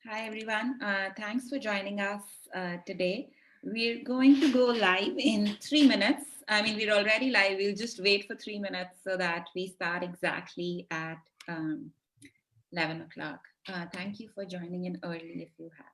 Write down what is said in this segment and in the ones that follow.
Hi, everyone. Thanks for joining us today. We're going to go live in 3 minutes. I mean, we're already live. We'll just wait for 3 minutes so that we start exactly at 11 o'clock. Thank you for joining in early if you have.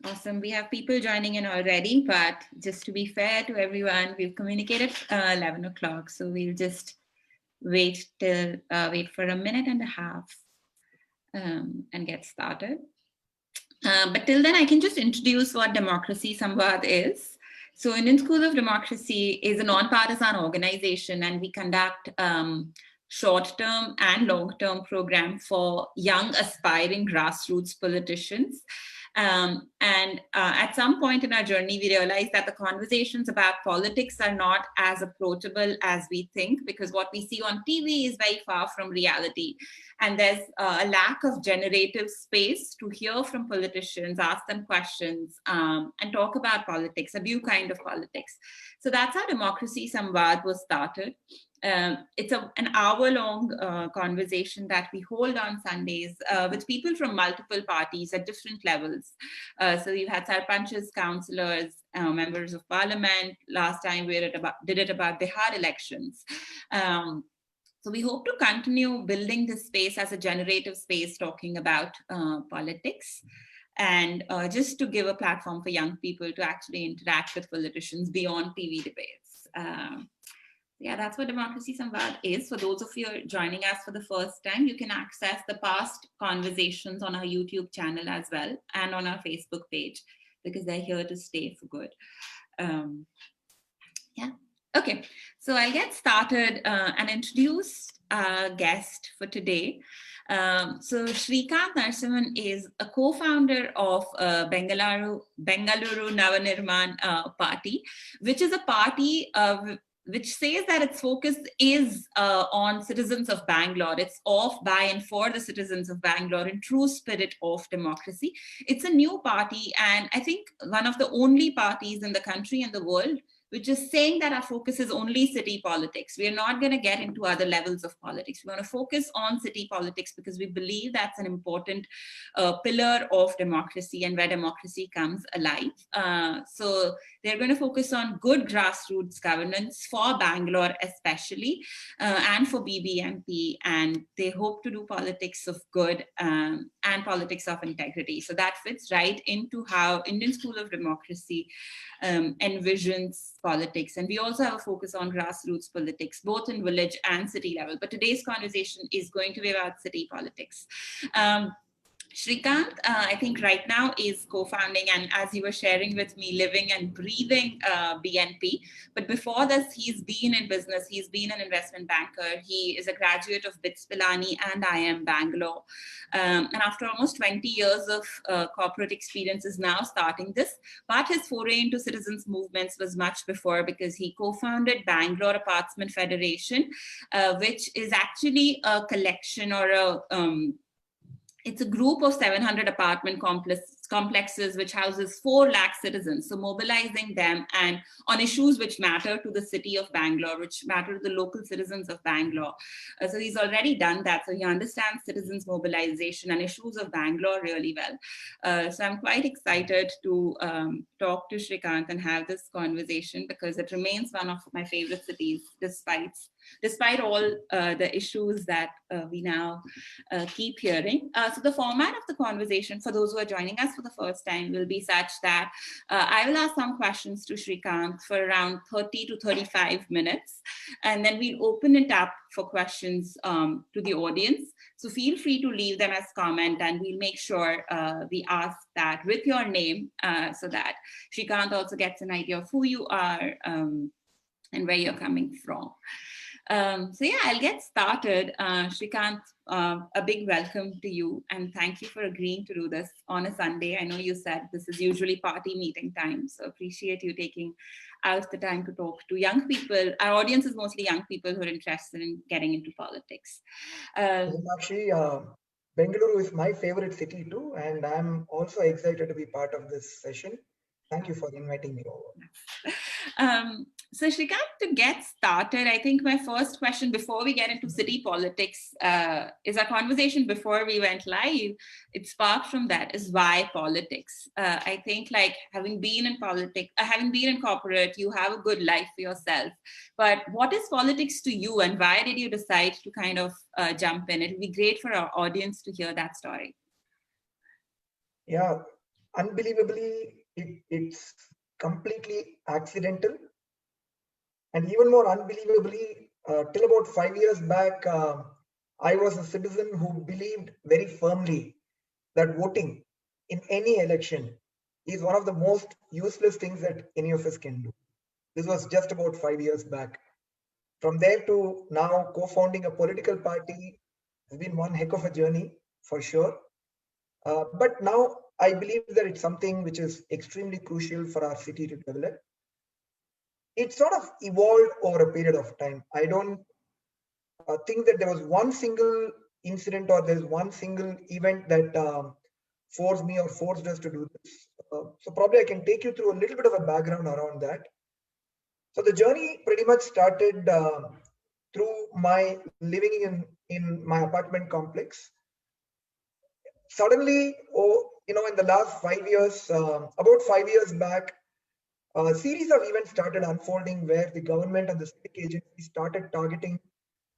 Awesome. We have people joining in already, but just to be fair to everyone, we've communicated 11 o'clock. So we'll just wait for a minute and a half and get started. But till then, I can just introduce what Democracy Samvad is. So Indian School of Democracy is a non-partisan organization, and we conduct short-term and long-term programs for young aspiring grassroots politicians. And at some point in our journey, we realized that the conversations about politics are not as approachable as we think, because what we see on TV is very far from reality. And there's a lack of generative space to hear from politicians, ask them questions, and talk about politics, a new kind of politics. So that's how Democracy Samvad was started. It's an hour-long conversation that we hold on Sundays with people from multiple parties at different levels. So you had sarpanches, councillors, members of parliament. Last time we did it about Bihar elections. So we hope to continue building this space as a generative space, talking about politics, and just to give a platform for young people to actually interact with politicians beyond TV debates. Yeah, that's what Democracy Samvad is. For those of you joining us for the first time, you can access the past conversations on our YouTube channel as well, and on our Facebook page, because they're here to stay for good. Yeah. Okay, so I'll get started and introduce our guest for today. So Srikanth Narasimhan is a co-founder of Bengaluru NavaNirmana Party, which is a party which says that its focus is on citizens of Bangalore. It's of, by, and for the citizens of Bangalore in true spirit of democracy. It's a new party, and I think one of the only parties in the country and the world which is saying that our focus is only city politics. We are not going to get into other levels of politics. We want to focus on city politics because we believe that's an important pillar of democracy and where democracy comes alive. So they're going to focus on good grassroots governance for Bangalore especially, and for BBMP, and they hope to do politics of good and politics of integrity. So that fits right into how Indian School of Democracy envisions politics. And we also have a focus on grassroots politics, both in village and city level. But today's conversation is going to be about city politics. Srikanth, I think right now is co-founding, and as you were sharing with me, living and breathing BNP. But before this, he's been in business. He's been an investment banker. He is a graduate of BITS Pilani and IIM Bangalore. And after almost 20 years of corporate experience is now starting this. But his foray into citizens movements was much before, because he co-founded Bangalore Apartment Federation, which is actually a collection or it's a group of 700 apartment complexes which houses 4 lakh citizens. So mobilizing them and on issues which matter to the city of Bangalore, which matter to the local citizens of Bangalore. So he's already done that. So he understands citizens mobilization and issues of Bangalore really well. So I'm quite excited to talk to Srikanth and have this conversation, because it remains one of my favorite cities despite all the issues that we now keep hearing. So the format of the conversation, for those who are joining us for the first time will be such that I will ask some questions to Srikanth for around 30 to 35 minutes, and then we'll open it up for questions to the audience. So feel free to leave them as comment, and we'll make sure we ask that with your name so that Srikanth also gets an idea of who you are and where you're coming from. So yeah, I'll get started. Srikanth, a big welcome to you, and thank you for agreeing to do this on a Sunday. I know you said this is usually party meeting time, so appreciate you taking out the time to talk to young people. Our audience is mostly young people who are interested in getting into politics. Actually, Bengaluru is my favorite city too, and I'm also excited to be part of this session. Thank you for inviting me over. So Srikanth, to get started, I think my first question before we get into city politics is our conversation before we went live. It sparked from that is why politics. I think like having been in politics, having been in corporate, you have a good life for yourself. But what is politics to you, and why did you decide to kind of jump in? It would be great for our audience to hear that story. Yeah, unbelievably, it's completely accidental. And even more unbelievably, till about 5 years back, I was a citizen who believed very firmly that voting in any election is one of the most useless things that any of us can do. This was just about 5 years back. From there to now, co-founding a political party has been one heck of a journey for sure. But now I believe that it's something which is extremely crucial for our city to develop. It sort of evolved over a period of time. I don't think that there was one single incident or there's one single event that forced me or forced us to do this. So probably I can take you through a little bit of a background around that. So the journey pretty much started through my living in my apartment complex. Suddenly, in the last 5 years, about 5 years back, a series of events started unfolding where the government and the civic agency started targeting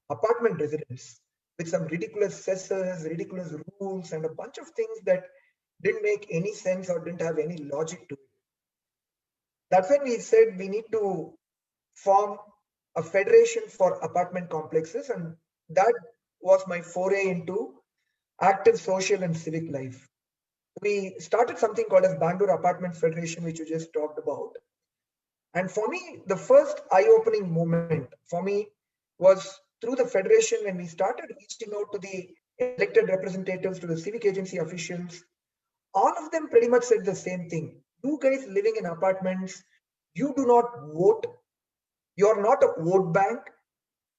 apartment residents with some ridiculous cesses, ridiculous rules, and a bunch of things that didn't make any sense or didn't have any logic to it. That's when we said we need to form a federation for apartment complexes, and that was my foray into active social and civic life. We started something called as Bangalore Apartment Federation, which you just talked about. And for me, the first eye-opening moment for me was through the federation when we started reaching out to the elected representatives, to the civic agency officials. All of them pretty much said the same thing. You guys living in apartments, you do not vote. You're not a vote bank,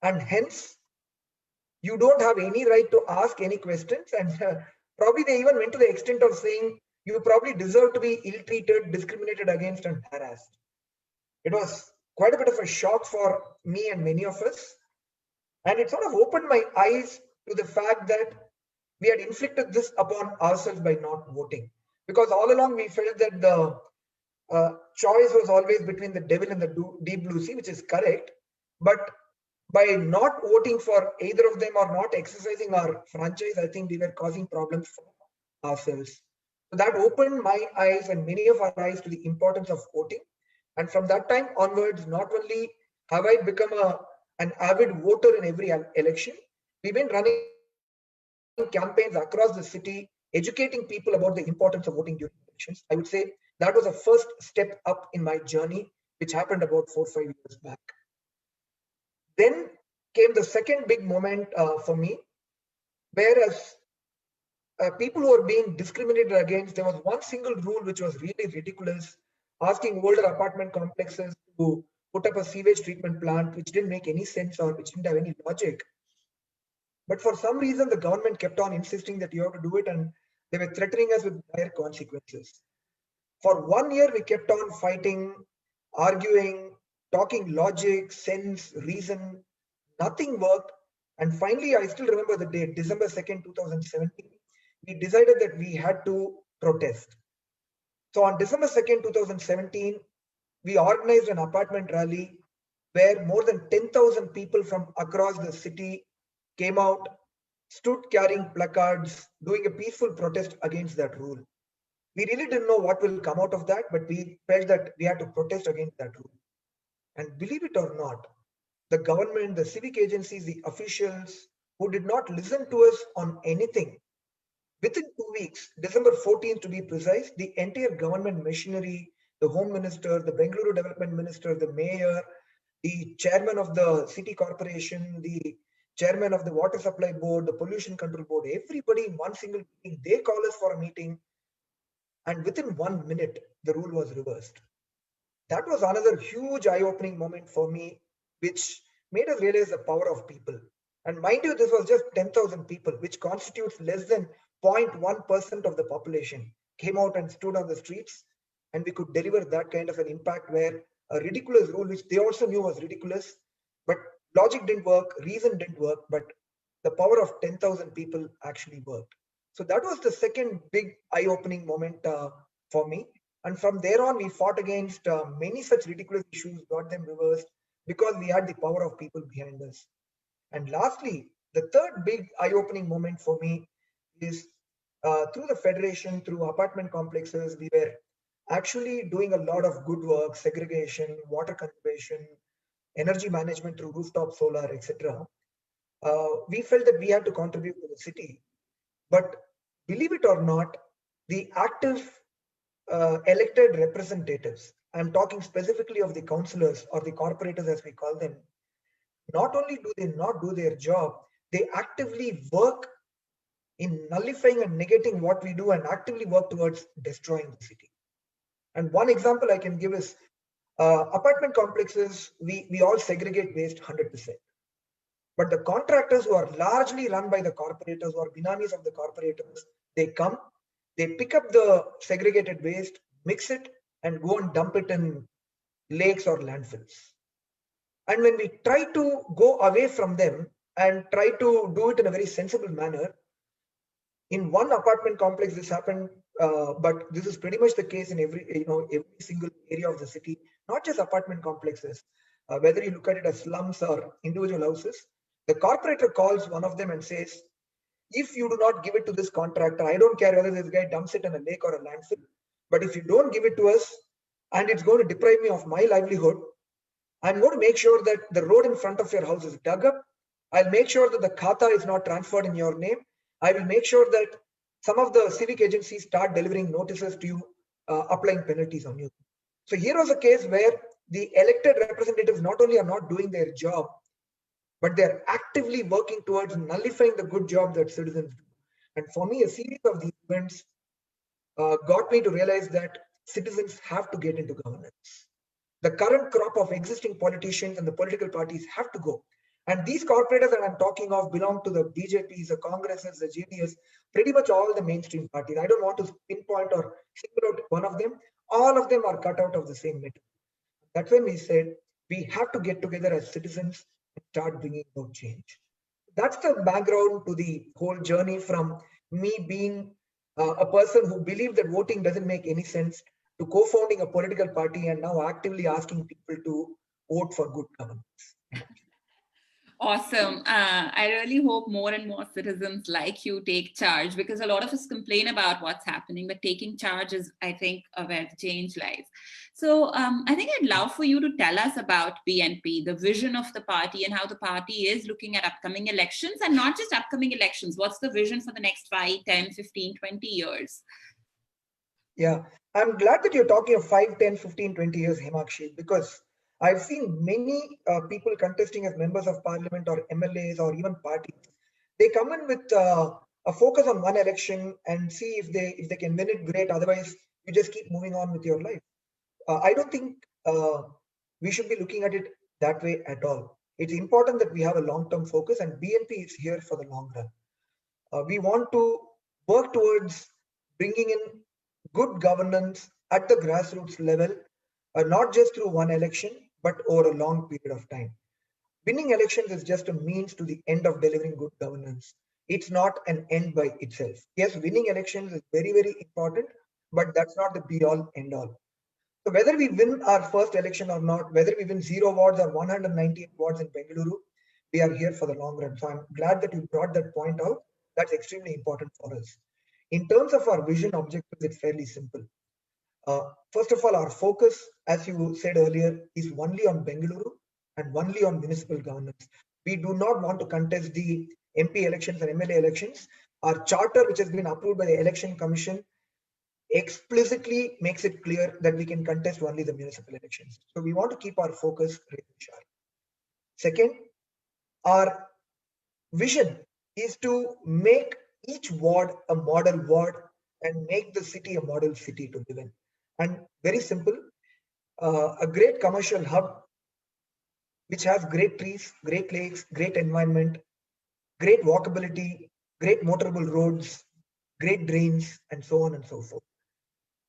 and hence you don't have any right to ask any questions. And probably they even went to the extent of saying you probably deserve to be ill-treated, discriminated against, and harassed. It was quite a bit of a shock for me and many of us. And it sort of opened my eyes to the fact that we had inflicted this upon ourselves by not voting. Because all along we felt that the choice was always between the devil and the deep blue sea, which is correct. But by not voting for either of them or not exercising our franchise, I think we were causing problems for ourselves. So that opened my eyes and many of our eyes to the importance of voting. And from that time onwards, not only have I become an avid voter in every election, we've been running campaigns across the city, educating people about the importance of voting during elections. I would say that was a first step up in my journey, which happened about 4 or 5 years back. Then came the second big moment for me, whereas people who were being discriminated against, there was one single rule which was really ridiculous, asking older apartment complexes to put up a sewage treatment plant, which didn't make any sense or which didn't have any logic. But for some reason, the government kept on insisting that you have to do it, and they were threatening us with dire consequences. For 1 year, we kept on fighting, arguing, talking logic, sense, reason. Nothing worked. And finally, I still remember the date, December 2nd, 2017. We decided that we had to protest. So on December 2017, we organized an apartment rally where more than 10,000 people from across the city came out, stood carrying placards, doing a peaceful protest against that rule. We really didn't know what will come out of that, but we felt that we had to protest against that rule. And believe it or not, the government, the civic agencies, the officials who did not listen to us on anything, within 2 weeks, December 14th to be precise, the entire government machinery, the Home Minister, the Bengaluru Development Minister, the Mayor, the Chairman of the City Corporation, the Chairman of the Water Supply Board, the Pollution Control Board, everybody in one single meeting, they call us for a meeting, and within 1 minute, the rule was reversed. That was another huge eye-opening moment for me, which made us realize the power of people. And mind you, this was just 10,000 people, which constitutes less than 0.1% of the population, came out and stood on the streets, and we could deliver that kind of an impact where a ridiculous rule, which they also knew was ridiculous, but logic didn't work, reason didn't work, but the power of 10,000 people actually worked. So that was the second big eye-opening moment for me. And from there on, we fought against many such ridiculous issues, got them reversed because we had the power of people behind us. And lastly, the third big eye-opening moment for me is through the federation, through apartment complexes, we were actually doing a lot of good work, segregation, water conservation, energy management through rooftop solar, etc. We felt that we had to contribute to the city. But believe it or not, the active elected representatives, I'm talking specifically of the councillors or the corporators as we call them, not only do they not do their job, they actively work in nullifying and negating what we do and actively work towards destroying the city. And one example I can give is apartment complexes, we all segregate waste 100%. But the contractors who are largely run by the corporators or binamis of the corporators, they come, they pick up the segregated waste, mix it, and go and dump it in lakes or landfills. And when we try to go away from them and try to do it in a very sensible manner, in one apartment complex this happened, but this is pretty much the case in every single area of the city, not just apartment complexes. Whether you look at it as slums or individual houses, the corporator calls one of them and says, if you do not give it to this contractor, I don't care whether this guy dumps it in a lake or a landfill, but if you don't give it to us and it's going to deprive me of my livelihood, I'm going to make sure that the road in front of your house is dug up. I'll make sure that the khata is not transferred in your name. I will make sure that some of the civic agencies start delivering notices to you, applying penalties on you. So here was a case where the elected representatives not only are not doing their job, but they're actively working towards nullifying the good job that citizens do. And for me, a series of these events got me to realize that citizens have to get into governance. The current crop of existing politicians and the political parties have to go. And these corporators that I'm talking of belong to the BJPs, the Congresses, the JDS, pretty much all the mainstream parties. I don't want to pinpoint or single out one of them. All of them are cut out of the same metal. That's when we said we have to get together as citizens and start bringing about change. That's the background to the whole journey from me being a person who believed that voting doesn't make any sense to co-founding a political party and now actively asking people to vote for good governance. Awesome. I really hope more and more citizens like you take charge, because a lot of us complain about what's happening, but taking charge is, I think, where the change lies. So I think I'd love for you to tell us about BNP, the vision of the party and how the party is looking at upcoming elections, and not just upcoming elections. What's the vision for the next 5, 10, 15, 20 years? Yeah, I'm glad that you're talking of 5, 10, 15, 20 years, Himakshi, because I've seen many people contesting as members of parliament or MLAs or even parties. They come in with a focus on one election and see if they can win it, great. Otherwise, you just keep moving on with your life. I don't think we should be looking at it that way at all. It's important that we have a long-term focus, and BNP is here for the long run. We want to work towards bringing in good governance at the grassroots level, not just through one election, but over a long period of time. Winning elections is just a means to the end of delivering good governance. It's not an end by itself. Yes, winning elections is very, very important, but that's not the be all end all. So whether we win our first election or not, whether we win 0 wards or 198 wards in Bengaluru, we are here for the long run. So I'm glad that you brought that point out. That's extremely important for us. In terms of our vision objectives, it's fairly simple. First of all, our focus, as you said earlier, is only on Bengaluru and only on municipal governance. We do not want to contest the MP elections and MLA elections. Our charter, which has been approved by the Election Commission, explicitly makes it clear that we can contest only the municipal elections. So we want to keep our focus really sharp. Second, our vision is to make each ward a model ward and make the city a model city to live in. And very simple, a great commercial hub which has great trees, great lakes, great environment, great walkability, great motorable roads, great drains, and so on and so forth.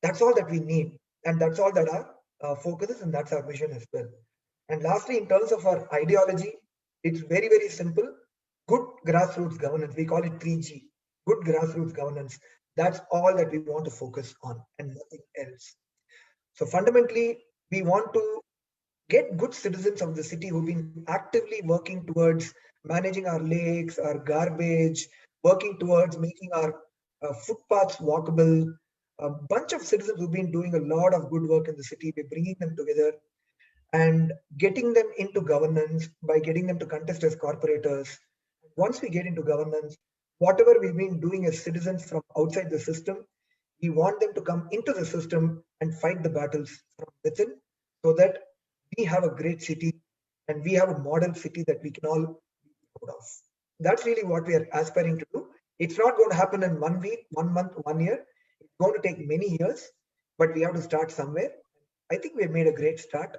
That's all that we need. And that's all that our focus is, and that's our vision as well. And lastly, in terms of our ideology, it's very, very simple. Good grassroots governance. We call it 3G. Good grassroots governance. That's all that we want to focus on and nothing else. So fundamentally, we want to get good citizens of the city who've been actively working towards managing our lakes, our garbage, working towards making our footpaths walkable. A bunch of citizens who've been doing a lot of good work in the city. We're bringing them together and getting them into governance by getting them to contest as corporators. Once we get into governance, whatever we've been doing as citizens from outside the system, we want them to come into the system and fight the battles from within so that we have a great city and we have a model city that we can all be proud of. That's really what we are aspiring to do. It's not going to happen in 1 week, 1 month, 1 year. It's going to take many years, but we have to start somewhere. I think we have made a great start.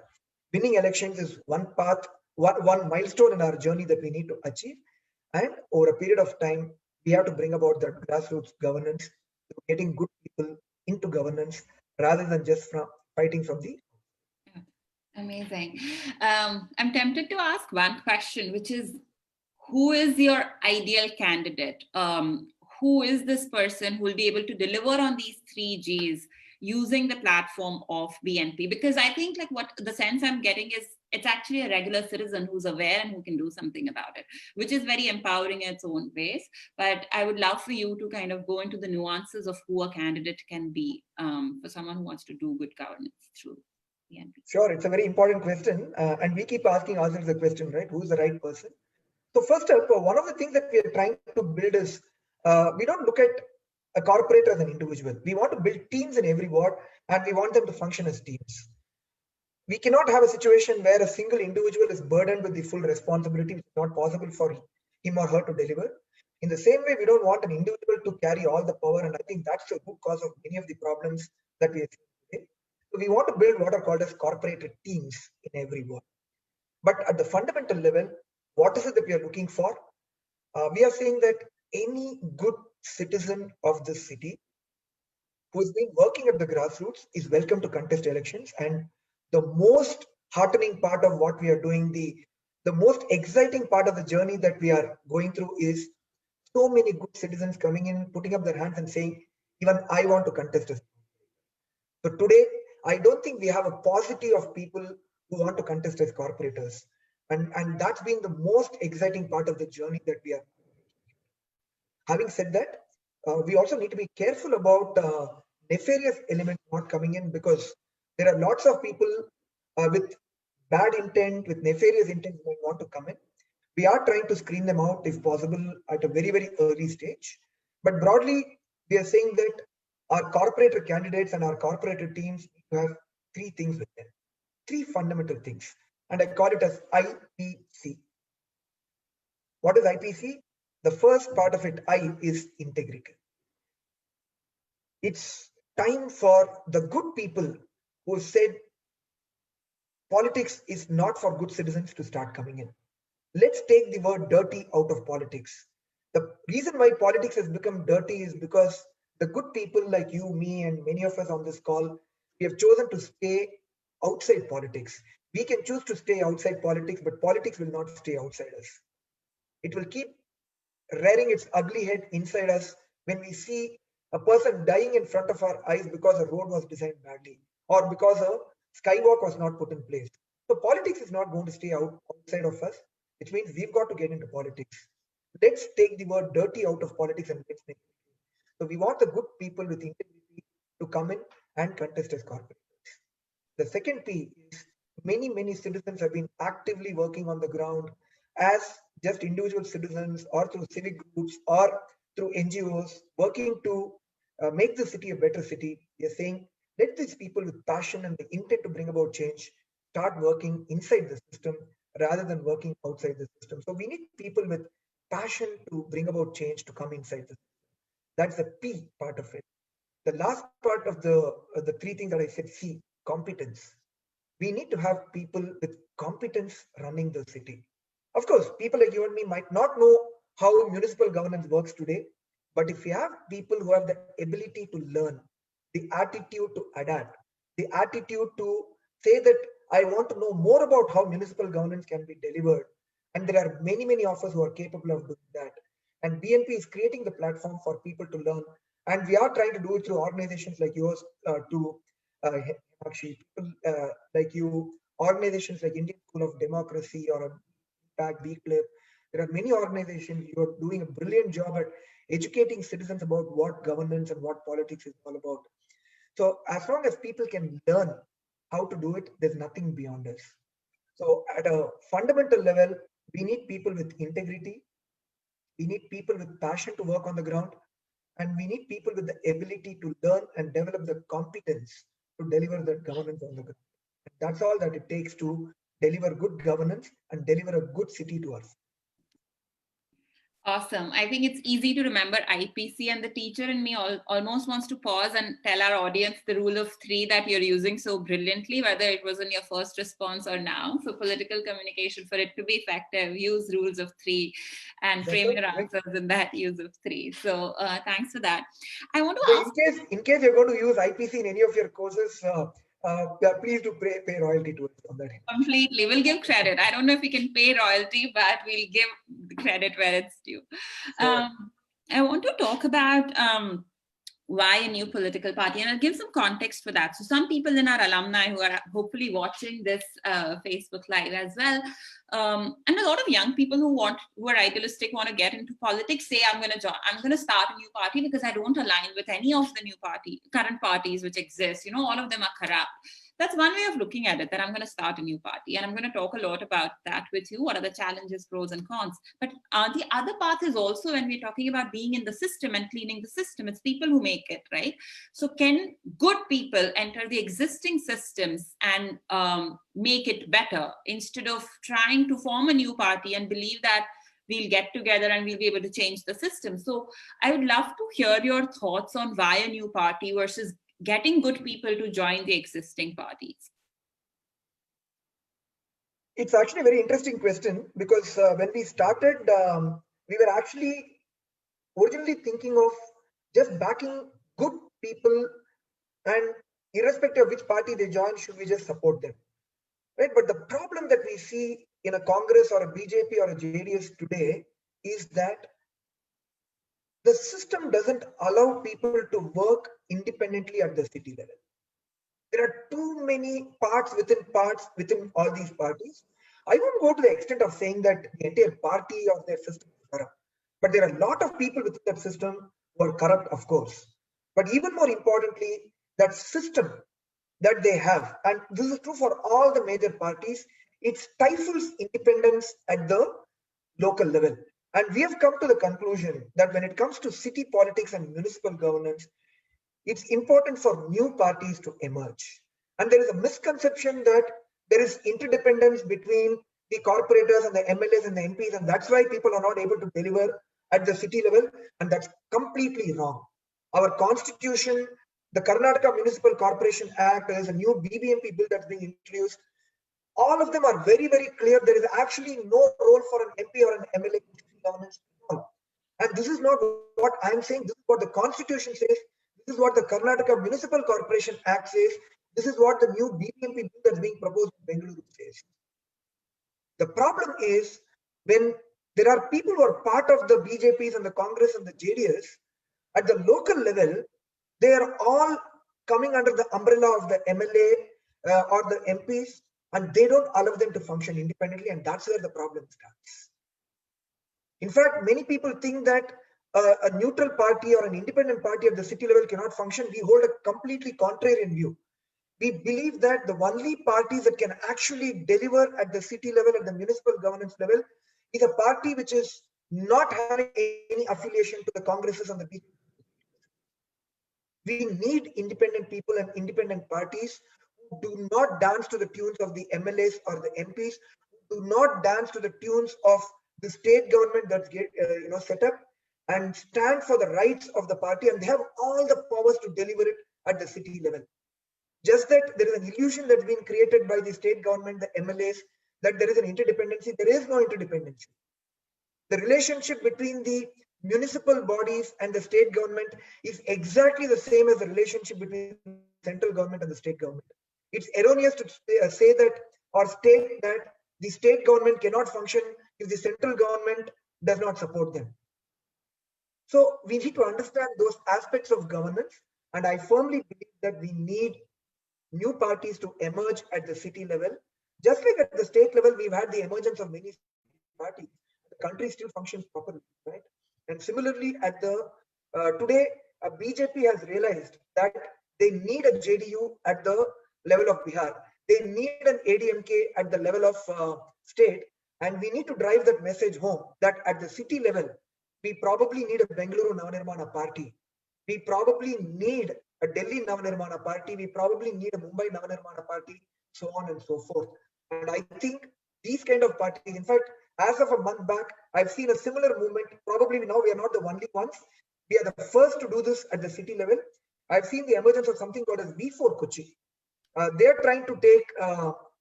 Winning elections is one path, one milestone in our journey that we need to achieve. And over a period of time, we have to bring about that grassroots governance, getting good people into governance rather than just from fighting from the. Amazing. I'm tempted to ask one question, which is, who is your ideal candidate? Who is this person who will be able to deliver on these 3Gs using the platform of BNP? Because I think like what the sense I'm getting is it's actually a regular citizen who's aware and who can do something about it, which is very empowering in its own ways. But I would love for you to kind of go into the nuances of who a candidate can be for someone who wants to do good governance through BNP. Sure, it's a very important question. And we keep asking ourselves the question, right? Who's the right person? So first up, one of the things that we are trying to build is we don't look at a corporate as an individual. We want to build teams in every ward and we want them to function as teams. We cannot have a situation where a single individual is burdened with the full responsibility, which is not possible for him or her to deliver. In the same way, we don't want an individual to carry all the power, and I think that's the root cause of many of the problems that we are seeing today. So we want to build what are called as corporate teams in every ward. But at the fundamental level, what is it that we are looking for? We are saying that any good citizen of the city who's been working at the grassroots is welcome to contest elections. And the most heartening part of what we are doing, the most exciting part of the journey that we are going through is so many good citizens coming in, putting up their hands and saying, even I want to contest. So today, I don't think we have a paucity of people who want to contest as corporators. And that's been the most exciting part of the journey that we are. Having said that, we also need to be careful about nefarious elements not coming in, because there are lots of people with bad intent, with nefarious intent who want to come in. We are trying to screen them out if possible at a very, very early stage. But broadly, we are saying that our corporator candidates and our corporator teams need to have three things with them, three fundamental things. And I call it as IPC. What is IPC? The first part of it, I, is integrity. It's time for the good people who said politics is not for good citizens to start coming in. Let's take the word dirty out of politics. The reason why politics has become dirty is because the good people like you, me, and many of us on this call, we have chosen to stay outside politics. We can choose to stay outside politics, but politics will not stay outside us. It will keep rearing its ugly head inside us when we see a person dying in front of our eyes because a road was designed badly or because a skywalk was not put in place. So politics is not going to stay outside of us, which means we've got to get into politics. Let's take the word dirty out of politics and let's make it. So we want the good people with integrity to come in and contest as corporators. The second P is many citizens have been actively working on the ground as just individual citizens or through civic groups or through NGOs working to make the city a better city. We are saying let these people with passion and the intent to bring about change start working inside the system rather than working outside the system. So we need people with passion to bring about change to come inside the system. That's the P part of it. The last part of the three things that I said, C, competence. We need to have people with competence running the city. Of course, people like you and me might not know how municipal governance works today, but if we have people who have the ability to learn, the attitude to adapt, the attitude to say that I want to know more about how municipal governance can be delivered, and there are many of us who are capable of doing that. And BNP is creating the platform for people to learn, and we are trying to do it through organizations like yours to actually people like you, organizations like Indian School of Democracy or Impact, BClip. There are many organizations. You are doing a brilliant job at educating citizens about what governance and what politics is all about. So as long as people can learn how to do it, there's nothing beyond us. So at a fundamental level, we need people with integrity. We need people with passion to work on the ground. And we need people with the ability to learn and develop the competence to deliver that governance on the ground. And that's all that it takes to deliver good governance and deliver a good city to us. Awesome. I think it's easy to remember IPC, and the teacher in me almost wants to pause and tell our audience the rule of three that you're using so brilliantly, whether it was in your first response or now. So political communication, for it to be effective, use rules of three and frame your answers in that use of three. So thanks for that. I want to ask, in case you're going to use IPC in any of your courses, please do pay royalty to us on that. Completely. We'll give credit. I don't know if we can pay royalty, but we'll give the credit where it's due. Sure. I want to talk about why a new political party, and I'll give some context for that. So some people in our alumni who are hopefully watching this Facebook Live as well, and a lot of young people who are idealistic, want to get into politics, say I'm going to start a new party because I don't align with any of the current parties which exist. All of them are corrupt. That's one way of looking at it, that I'm going to start a new party. And I'm going to talk a lot about that with you. What are the challenges, pros and cons? But the other path is also, when we're talking about being in the system and cleaning the system, it's people who make it, right? So can good people enter the existing systems and make it better, instead of trying to form a new party and believe that we'll get together and we'll be able to change the system? So I would love to hear your thoughts on why a new party versus getting good people to join the existing parties. It's actually a very interesting question, because when we started, we were actually originally thinking of just backing good people, and irrespective of which party they join, should we just support them, right? But the problem that we see in a Congress or a BJP or a JDS today is that the system doesn't allow people to work independently at the city level. There are too many parts within all these parties. I won't go to the extent of saying that the entire party or their system is corrupt, but there are a lot of people within that system who are corrupt, of course. But even more importantly, that system that they have, and this is true for all the major parties, it stifles independence at the local level. And we have come to the conclusion that when it comes to city politics and municipal governance, it's important for new parties to emerge. And there is a misconception that there is interdependence between the corporators and the MLAs and the MPs, and that's why people are not able to deliver at the city level. And that's completely wrong. Our constitution, the Karnataka Municipal Corporation Act, there is a new BBMP bill that's being introduced. All of them are very clear. There is actually no role for an MP or an MLA in city governance at all. And this is not what I'm saying. This is what the constitution says. This is what the Karnataka Municipal Corporation Act says. This is what the new BBMP bill that's being proposed in Bengaluru says. The problem is, when there are people who are part of the BJPs and the Congress and the JDS, at the local level, they are all coming under the umbrella of the MLA or the MPs, and they don't allow them to function independently, and that's where the problem starts. In fact, many people think that a neutral party or an independent party at the city level cannot function. We hold a completely contrarian view. We believe that the only parties that can actually deliver at the city level, at the municipal governance level, is a party which is not having any affiliation to the congresses and the people. We need independent people and independent parties who do not dance to the tunes of the MLAs or the MPs, who do not dance to the tunes of the state government that's set up, and stand for the rights of the party, and they have all the powers to deliver it at the city level. Just that there is an illusion that's been created by the state government, the MLAs, that there is an interdependency. There is no interdependency. The relationship between the municipal bodies and the state government is exactly the same as the relationship between the central government and the state government. It's erroneous to say that or state that the state government cannot function if the central government does not support them. So we need to understand those aspects of governance, and I firmly believe that we need new parties to emerge at the city level. Just like at the state level, we've had the emergence of many parties. The country still functions properly, right? And similarly, at the today, BJP has realized that they need a JDU at the level of Bihar. They need an ADMK at the level of state, and we need to drive that message home that at the city level, we probably need a Bengaluru NavaNirmana Party. We probably need a Delhi NavaNirmana Party. We probably need a Mumbai NavaNirmana Party, so on and so forth. And I think these kind of parties, in fact, as of a month back, I've seen a similar movement. Probably now we are not the only ones. We are the first to do this at the city level. I've seen the emergence of something called as V4 Kochi. They're trying to take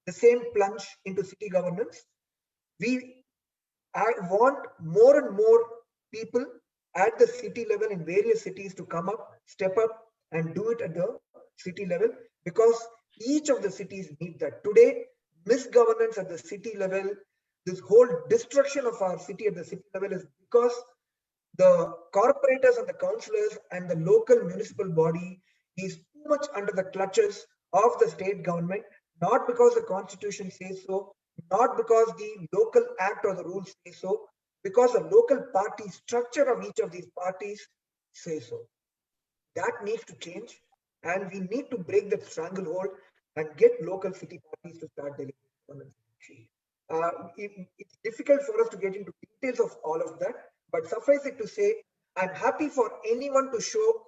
the same plunge into city governance. I want more and more people at the city level in various cities to come up, step up, and do it at the city level, because each of the cities need that. Today, misgovernance at the city level, this whole destruction of our city at the city level is because the corporators and the councillors and the local municipal body is too much under the clutches of the state government, not because the constitution says so, not because the local act or the rules say so, because the local party structure of each of these parties say so. That needs to change, and we need to break that stranglehold and get local city parties to start delivering. It's difficult for us to get into details of all of that, but suffice it to say, I'm happy for anyone to show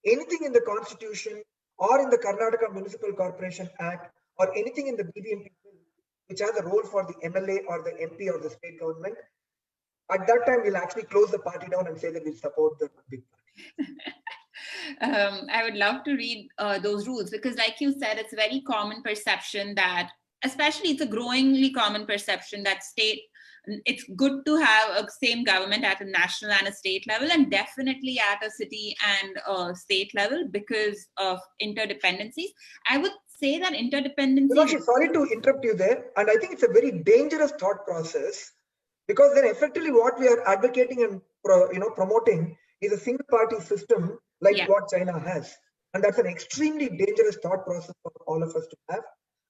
anything in the constitution or in the Karnataka Municipal Corporation Act or anything in the BBMP which has a role for the MLA or the MP or the state government. At that time, we'll actually close the party down and say that we'll support the big party. I would love to read those rules, because like you said, it's a very common perception that, especially it's a growingly common perception that it's good to have a same government at a national and a state level, and definitely at a city and state level because of interdependencies. I would say that interdependency. Actually, sorry to interrupt you there, and I think it's a very dangerous thought process, because then effectively what we are advocating and promoting is a single party system like what China has, and that's an extremely dangerous thought process for all of us to have,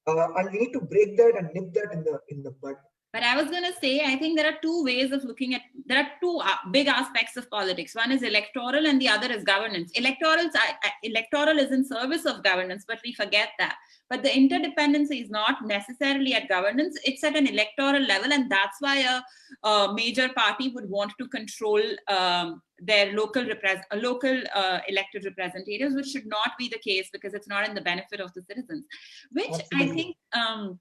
and we need to break that and nip that in the bud. But I was going to say, I think there are two ways of looking at, there are two big aspects of politics. One is electoral and the other is governance. Electoral is in service of governance, but we forget that. But the interdependency is not necessarily at governance, it's at an electoral level. And that's why a major party would want to control their local elected representatives, which should not be the case because it's not in the benefit of the citizens. Which absolutely. I think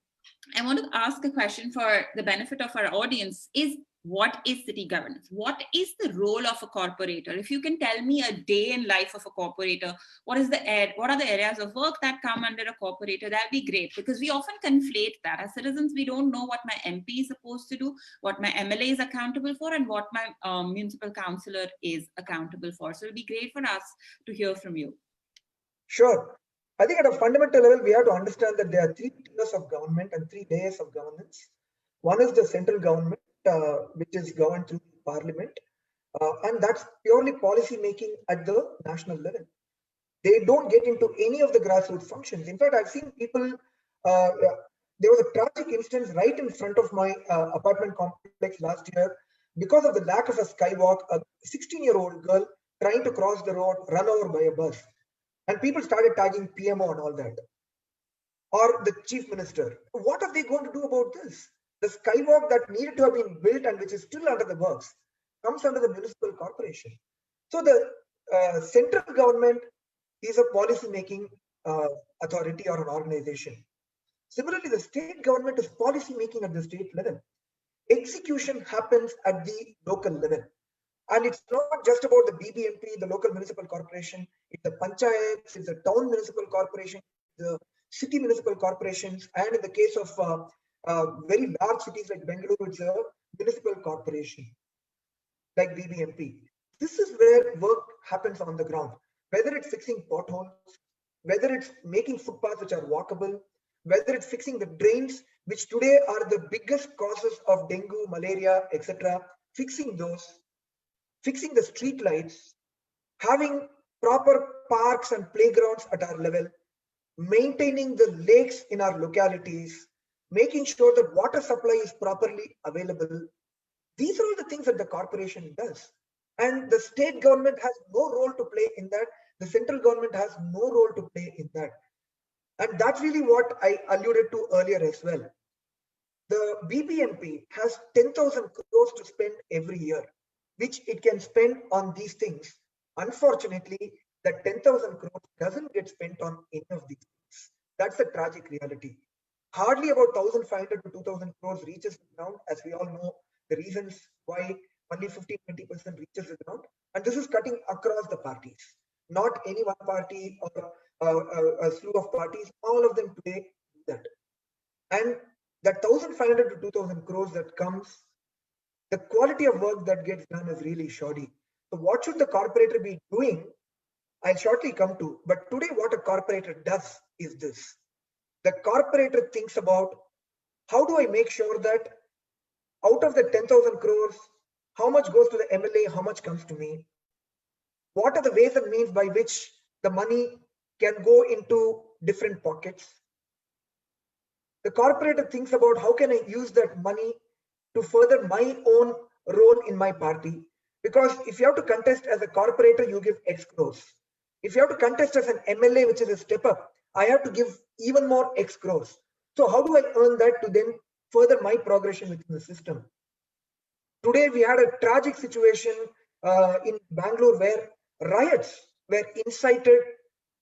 I want to ask a question for the benefit of our audience is, what is city governance? What is the role of a corporator? If you can tell me a day in life of a corporator, what are the areas of work that come under a corporator? That'd be great, because we often conflate that. As citizens, we don't know what my MP is supposed to do, what my MLA is accountable for, and what my municipal councillor is accountable for. So it'd be great for us to hear from you. Sure. I think at a fundamental level, we have to understand that there are three tiers of government and three layers of governance. One is the central government, which is governed through Parliament, and that's purely policy making at the national level. They don't get into any of the grassroots functions. In fact, I've seen people, there was a tragic instance right in front of my apartment complex last year, because of the lack of a skywalk, a 16-year-old girl trying to cross the road, run over by a bus. And people started tagging PMO and all that. Or the chief minister. What are they going to do about this? The skywalk that needed to have been built and which is still under the works comes under the municipal corporation. So the central government is a policy making authority or an organization. Similarly, the state government is policy making at the state level. Execution happens at the local level. And it's not just about the BBMP, the local municipal corporation, it's the panchayats, it's the town municipal corporation, the city municipal corporations, and in the case of very large cities like Bengaluru, it's a municipal corporation like BBMP. This is where work happens on the ground, whether it's fixing potholes, whether it's making footpaths which are walkable, whether it's fixing the drains, which today are the biggest causes of dengue, malaria, etc., fixing those, fixing the street lights, having proper parks and playgrounds at our level, maintaining the lakes in our localities, making sure that water supply is properly available. These are all the things that the corporation does. And the state government has no role to play in that. The central government has no role to play in that. And that's really what I alluded to earlier as well. The BBMP has 10,000 crores to spend every year, which it can spend on these things. Unfortunately, that 10,000 crores doesn't get spent on any of these things. That's the tragic reality. Hardly about 1,500 to 2,000 crores reaches the ground, as we all know the reasons why only 15-20% reaches the ground. And this is cutting across the parties, not any one party or a slew of parties. All of them today do that. And that 1,500 to 2,000 crores that comes, the quality of work that gets done is really shoddy. So what should the corporator be doing? I'll shortly come to, but today what a corporator does is this. The corporator thinks about, how do I make sure that out of the 10,000 crores, how much goes to the MLA, how much comes to me? What are the ways and means by which the money can go into different pockets? The corporator thinks about, how can I use that money to further my own role in my party? Because if you have to contest as a corporator, you give X crores. If you have to contest as an MLA, which is a step up, I have to give even more X crores. So how do I earn that to then further my progression within the system? Today, we had a tragic situation in Bangalore where riots were incited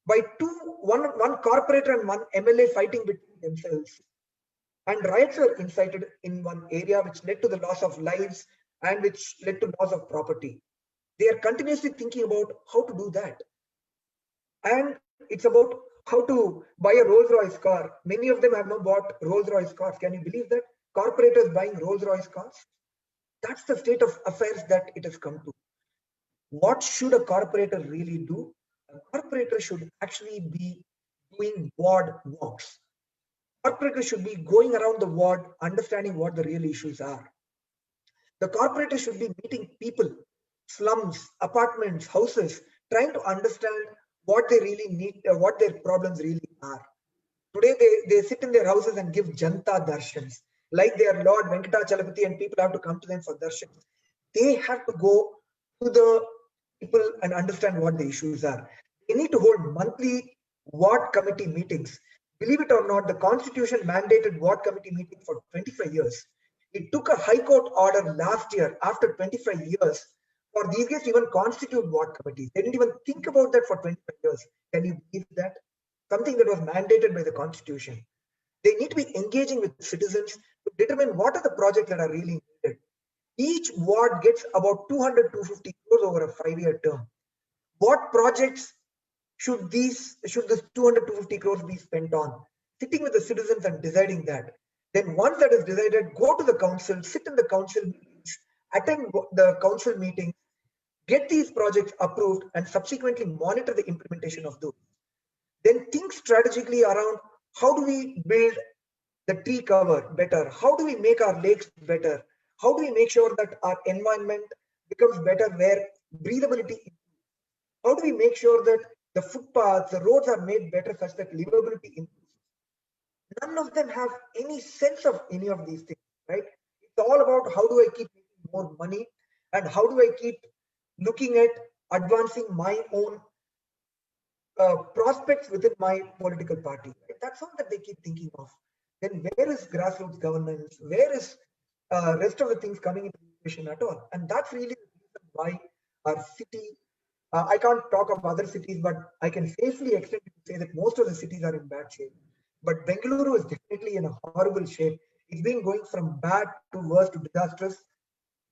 by one corporator and one MLA fighting between themselves. And riots were incited in one area, which led to the loss of lives and which led to loss of property. They are continuously thinking about how to do that. And it's about how to buy a Rolls-Royce car. Many of them have not bought Rolls-Royce cars. Can you believe that? Corporators buying Rolls-Royce cars? That's the state of affairs that it has come to. What should a corporator really do? A corporator should actually be doing ward walks. Corporators should be going around the ward, understanding what the real issues are. The corporator should be meeting people, slums, apartments, houses, trying to understand what they really need, what their problems really are. Today, they sit in their houses and give Janta darshans, like their Lord Venkatachalapati, and people have to come to them for darshans. They have to go to the people and understand what the issues are. They need to hold monthly ward committee meetings. Believe it or not, the constitution mandated ward committee meeting for 25 years. It took a high court order last year after 25 years for these guys to even constitute ward committees. They didn't even think about that for 25 years. Can you believe that? Something that was mandated by the constitution. They need to be engaging with citizens to determine what are the projects that are really needed. Each ward gets about 200-250 crores over a 5-year term. What projects should this 200-250 crores be spent on? Sitting with the citizens and deciding that. Then once that is decided, go to the council, sit in the council meetings, attend the council meeting, get these projects approved, and subsequently monitor the implementation of those. Then think strategically around, how do we build the tree cover better? How do we make our lakes better? How do we make sure that our environment becomes better where breathability improves? How do we make sure that the footpaths, the roads are made better such that livability improves? None of them have any sense of any of these things, right? It's all about how do I keep making more money, and how do I keep looking at advancing my own prospects within my political party. Right? That's all that they keep thinking of. Then where is grassroots governance? Where is rest of the things coming into the equation at all? And that's really the reason why our city, I can't talk of other cities, but I can safely extend to say that most of the cities are in bad shape. But Bengaluru is definitely in a horrible shape. It's been going from bad to worse to disastrous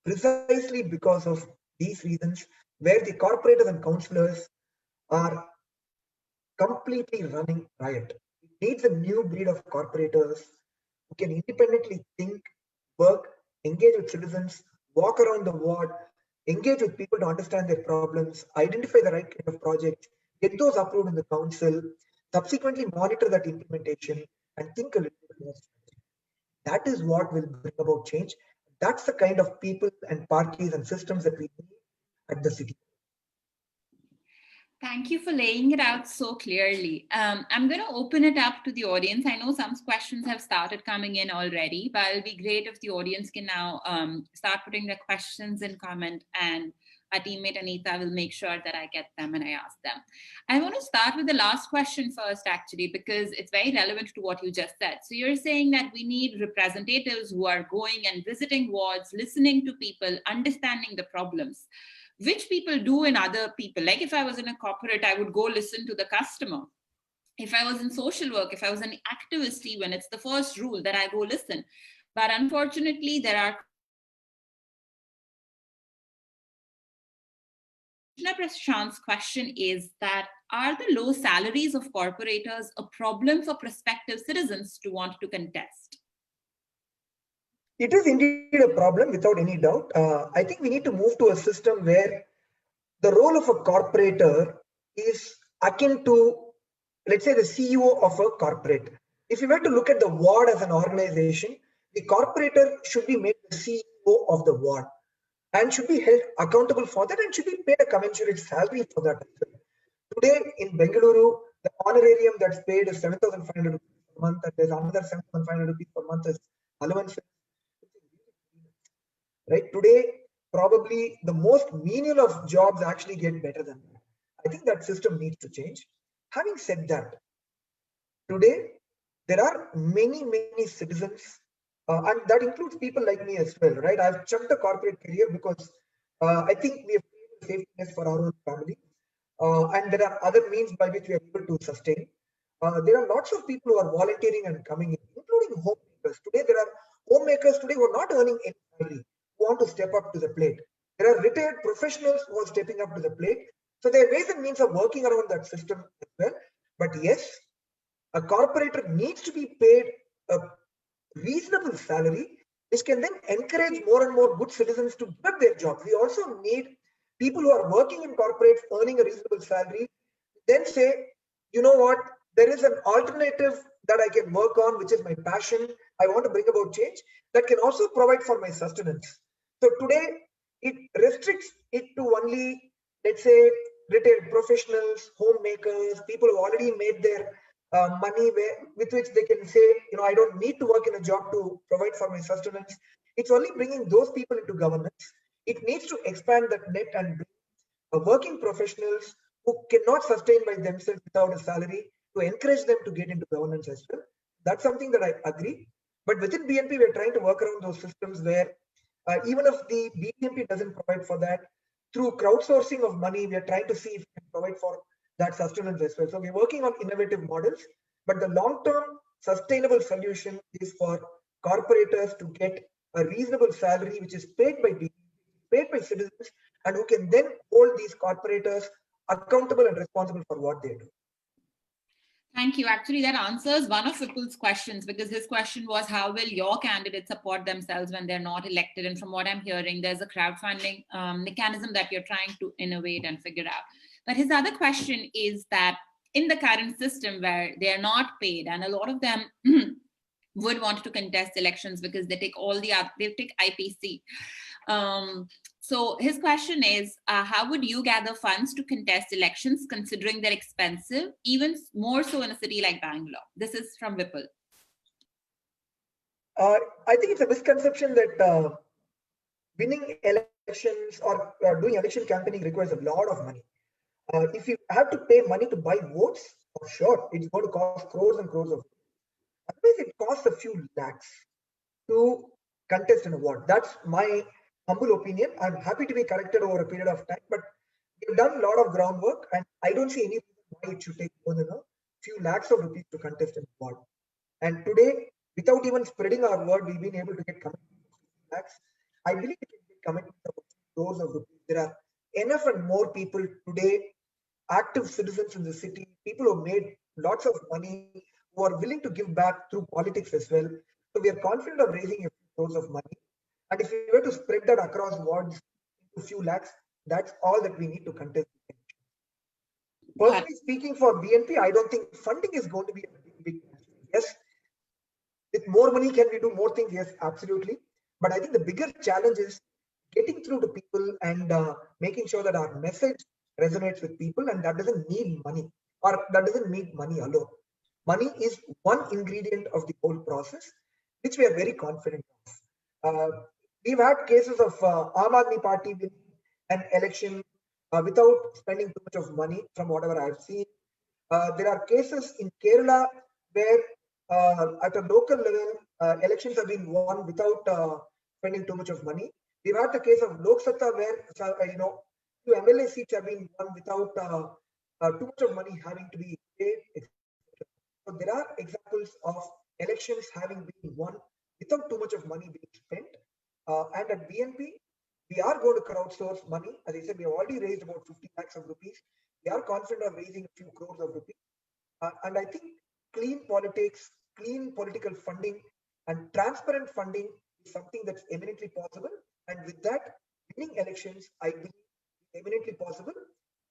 precisely because of these reasons, where the corporators and councillors are completely running riot. It needs a new breed of corporators who can independently think, work, engage with citizens, walk around the ward, engage with people to understand their problems, identify the right kind of projects, get those approved in the council, subsequently monitor that implementation, and think a little bit more. That is what will bring about change. That's the kind of people and parties and systems that we need at the city. Thank you for laying it out so clearly. I'm going to open it up to the audience. I know some questions have started coming in already, but it'll be great if the audience can now start putting their questions in comment, and our teammate Anita will make sure that I get them and I ask them. I want to start with the last question first, actually, because it's very relevant to what you just said. So you're saying that we need representatives who are going and visiting wards, listening to people, understanding the problems, which people do in other people. Like if I was in a corporate, I would go listen to the customer. If I was in social work, if I was an activist, even, it's the first rule that I go listen. But unfortunately, there are Prashant's question is that, are the low salaries of corporators a problem for prospective citizens to want to contest? It is indeed a problem without any doubt. I think we need to move to a system where the role of a corporator is akin to, let's say, the CEO of a corporate. If you were to look at the ward as an organization, the corporator should be made the CEO of the ward and should be held accountable for that and should be paid a commensurate salary for that. Today in Bengaluru, the honorarium that's paid is 7,500 rupees per month, and there's another 7,500 rupees per month as allowance. Right? Today, probably the most menial of jobs actually get better than that. I think that system needs to change. Having said that, today there are many citizens, and that includes people like me as well, right? I've chucked the corporate career because I think we have created safety nets for our own family, and there are other means by which we are able to sustain. There are lots of people who are volunteering and coming in, including homemakers. Today, there are homemakers today who are not earning any salary, who want to step up to the plate. There are retired professionals who are stepping up to the plate. So there are ways and means of working around that system as well. But yes, a corporator needs to be paid a reasonable salary, which can then encourage more and more good citizens to give up their jobs. We also need people who are working in corporates earning a reasonable salary, then say, you know what, there is an alternative that I can work on, which is my passion. I want to bring about change that can also provide for my sustenance. So today, it restricts it to only, let's say, retired professionals, homemakers, people who already made their money with which they can say, you know, I don't need to work in a job to provide for my sustenance. It's only bringing those people into governance. It needs to expand that net and bring working professionals who cannot sustain by themselves without a salary, to encourage them to get into governance as well. That's something that I agree. But within BNP, we're trying to work around those systems where even if the BNP doesn't provide for that, through crowdsourcing of money, we are trying to see if we can provide for that sustenance as well. So we're working on innovative models, but the long-term sustainable solution is for corporators to get a reasonable salary, which is paid by BNP, paid by citizens, and who can then hold these corporators accountable and responsible for what they do. Thank you. Actually, that answers one of Vipul's questions, because his question was, how will your candidates support themselves when they're not elected? And from what I'm hearing, there's a crowdfunding mechanism that you're trying to innovate and figure out. But his other question is that in the current system where they're not paid, and a lot of them would want to contest elections because they take they take IPC. So his question is, how would you gather funds to contest elections, considering they're expensive, even more so in a city like Bangalore? This is from Vipul. I think it's a misconception that winning elections or doing election campaigning requires a lot of money. If you have to pay money to buy votes, for sure, it's going to cost crores and crores of. Otherwise, it costs a few lakhs to contest an award. That's my humble opinion. I'm happy to be corrected over a period of time, but we've done a lot of groundwork, and I don't see any reason why it should take more than a few lakhs of rupees to contest an award. And today, without even spreading our word, we've been able to get commitments of lakhs. I believe we can get commitments of crores of rupees. There are enough and more people today, active citizens in the city, people who made lots of money, who are willing to give back through politics as well. So we are confident of raising a few crores of money. And if we were to spread that across wards into a few lakhs, that's all that we need to contest. Personally speaking, for BNP, I don't think funding is going to be a big. Yes, with more money, can we do more things? Yes, absolutely. But I think the bigger challenge is getting through to people and making sure that our message resonates with people, and that doesn't need money, or that doesn't need money alone. Money is one ingredient of the whole process, which we are very confident of. We've had cases of Aam Aadmi Party winning an election without spending too much of money, from whatever I've seen. There are cases in Kerala where at a local level, elections have been won without spending too much of money. We've had the case of Lok Satta where, few MLA seats have been won without too much of money having to be paid. So there are examples of elections having been won without too much of money being spent. And at BNP, we are going to crowdsource money. As I said, we have already raised about 50 lakhs of rupees. We are confident of raising a few crores of rupees. And I think clean politics, clean political funding, and transparent funding is something that's eminently possible. And with that, winning elections, I believe, is eminently possible.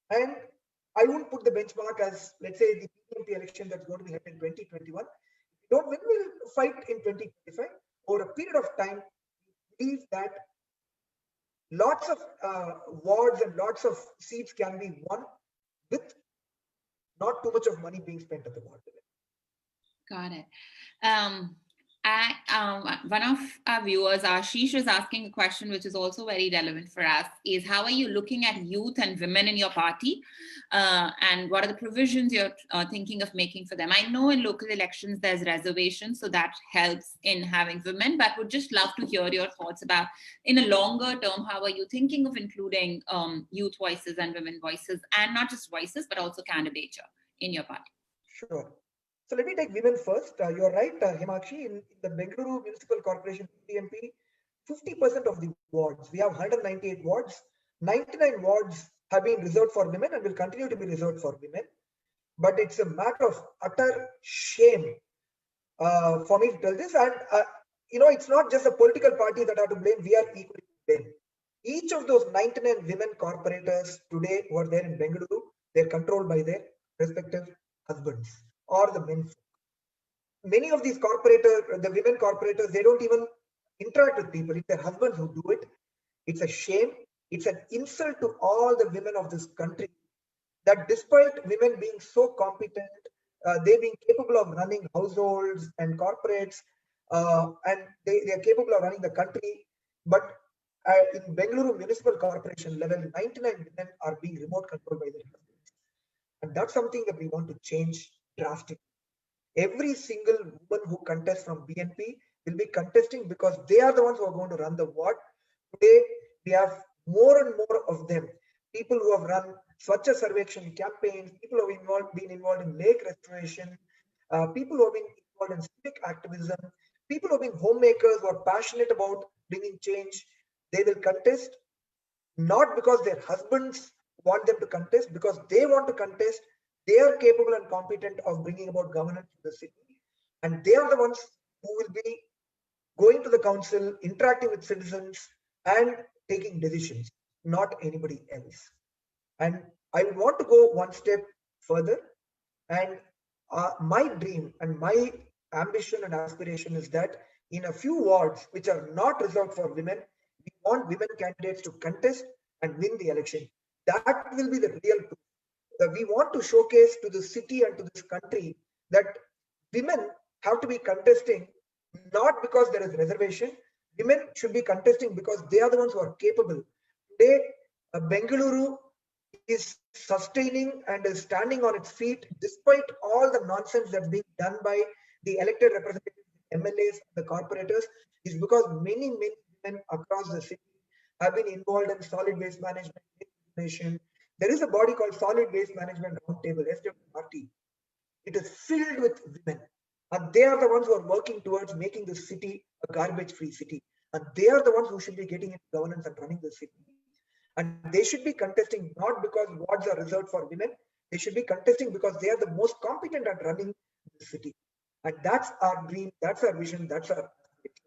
And I won't put the benchmark as, let's say, the BNP election that's going to be held in 2021. If we don't win, we'll fight in 2025. Over a period of time, we believe that lots of wards and lots of seats can be won with not too much of money being spent at the ward level. Got it. One of our viewers, Ashish, is asking a question which is also very relevant for us, is how are you looking at youth and women in your party? And what are the provisions you're thinking of making for them? I know in local elections there's reservations, so that helps in having women, but would just love to hear your thoughts about, in a longer term, how are you thinking of including youth voices and women voices, and not just voices, but also candidature in your party? Sure. So let me take women first. You're right, Himakshi, in the Bengaluru Municipal Corporation, BNP, 50% of the wards, we have 198 wards, 99 wards have been reserved for women and will continue to be reserved for women. But it's a matter of utter shame for me to tell this. And, it's not just a political party that are to blame, we are equally to blame. Each of those 99 women corporators today who are there in Bengaluru, they're controlled by their respective husbands or the men. Many of these corporators, the women corporators, they don't even interact with people. It's their husbands who do it. It's a shame. It's an insult to all the women of this country that despite women being so competent, they being capable of running households and corporates, and they are capable of running the country. But in Bengaluru Municipal Corporation level, 99 women are being remote controlled by their husbands. And that's something that we want to change drastically. Every single woman who contests from BNP will be contesting because they are the ones who are going to run the ward. Today, we have more and more of them. People who have run Swachha Sarvekshan campaigns, people who have been involved in lake restoration, people who have been involved in civic activism, people who have been homemakers who are passionate about bringing change. They will contest not because their husbands want them to contest, because they want to contest. They are capable and competent of bringing about governance in the city, and they are the ones who will be going to the council, interacting with citizens, and taking decisions, not anybody else. And I would want to go one step further. And my dream and my ambition and aspiration is that in a few wards which are not reserved for women, we want women candidates to contest and win the election. That will be the real proof. We want to showcase to the city and to this country that women have to be contesting not because there is reservation, Women should be contesting because they are the ones who are capable. Today, Bengaluru is sustaining and is standing on its feet despite all the nonsense that's being done by the elected representatives, MLAs, the corporators, is because many women across the city have been involved in solid waste management. There is a body called Solid Waste Management Roundtable, SWRT. It is filled with women. And they are the ones who are working towards making the city a garbage-free city. And they are the ones who should be getting into governance and running the city. And they should be contesting not because wards are reserved for women. They should be contesting because they are the most competent at running the city. And that's our dream, that's our vision, that's our aspiration.